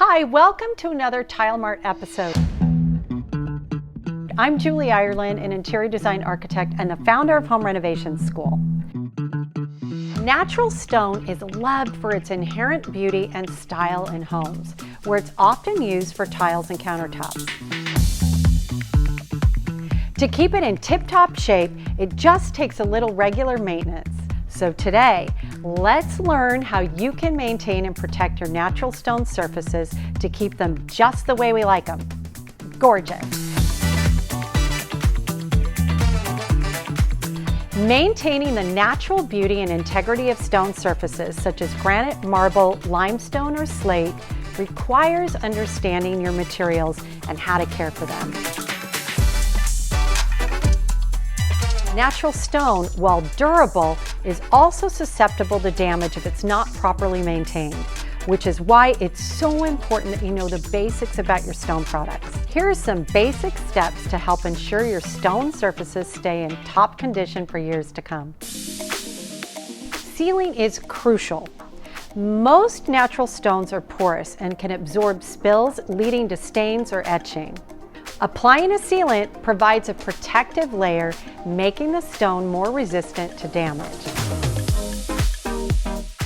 Hi, welcome to another Tile Mart episode. I'm Julie Ireland, an interior design architect and the founder of Home Renovation School. Natural stone is loved for its inherent beauty and style in homes, where it's often used for tiles and countertops. To keep it in tip-top shape, it just takes a little regular maintenance. So today, let's learn how you can maintain and protect your natural stone surfaces to keep them just the way we like them. Gorgeous. Maintaining the natural beauty and integrity of stone surfaces such as granite, marble, limestone, or slate requires understanding your materials and how to care for them. Natural stone, while durable, is also susceptible to damage if it's not properly maintained, which is why it's so important that you know the basics about your stone products. Here are some basic steps to help ensure your stone surfaces stay in top condition for years to come. Sealing is crucial. Most natural stones are porous and can absorb spills, leading to stains or etching. Applying a sealant provides a protective layer, making the stone more resistant to damage.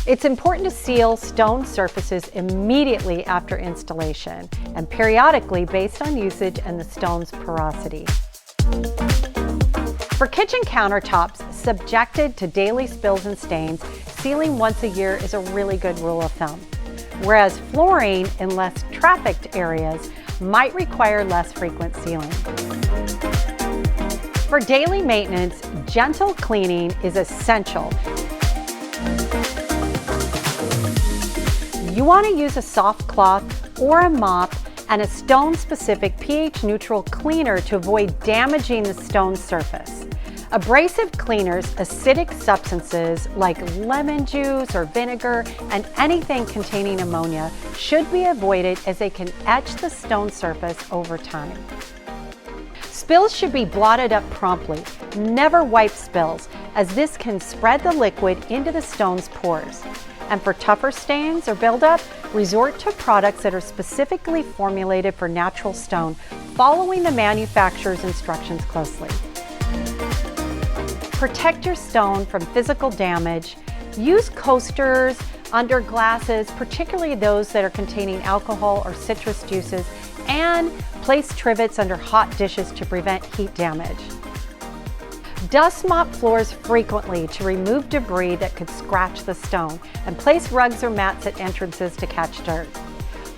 It's important to seal stone surfaces immediately after installation and periodically based on usage and the stone's porosity. For kitchen countertops subjected to daily spills and stains, sealing once a year is a really good rule of thumb, whereas flooring in less trafficked areas might require less frequent sealing. For daily maintenance, gentle cleaning is essential. You want to use a soft cloth or a mop and a stone-specific pH-neutral cleaner to avoid damaging the stone surface. Abrasive cleaners, acidic substances like lemon juice or vinegar, and anything containing ammonia should be avoided as they can etch the stone surface over time. Spills should be blotted up promptly. Never wipe spills, as this can spread the liquid into the stone's pores. And for tougher stains or buildup, resort to products that are specifically formulated for natural stone, following the manufacturer's instructions closely. Protect your stone from physical damage. Use coasters under glasses, particularly those that are containing alcohol or citrus juices, and place trivets under hot dishes to prevent heat damage. Dust mop floors frequently to remove debris that could scratch the stone, and place rugs or mats at entrances to catch dirt.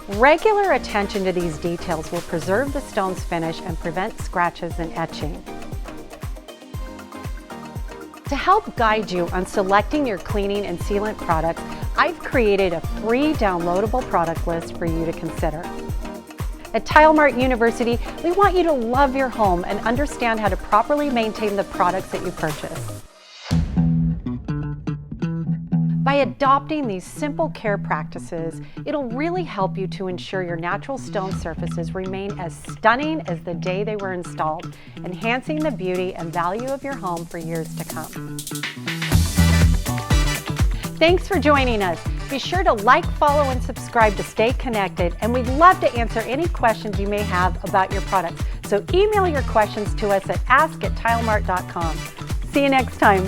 Regular attention to these details will preserve the stone's finish and prevent scratches and etching. To help guide you on selecting your cleaning and sealant products, I've created a free downloadable product list for you to consider. At Tile Mart University, we want you to love your home and understand how to properly maintain the products that you purchase. By adopting these simple care practices, it'll really help you to ensure your natural stone surfaces remain as stunning as the day they were installed, enhancing the beauty and value of your home for years to come. Thanks for joining us. Be sure to like, follow, and subscribe to stay connected, and we'd love to answer any questions you may have about your products. So email your questions to us at ask@tilemart.com. See you next time.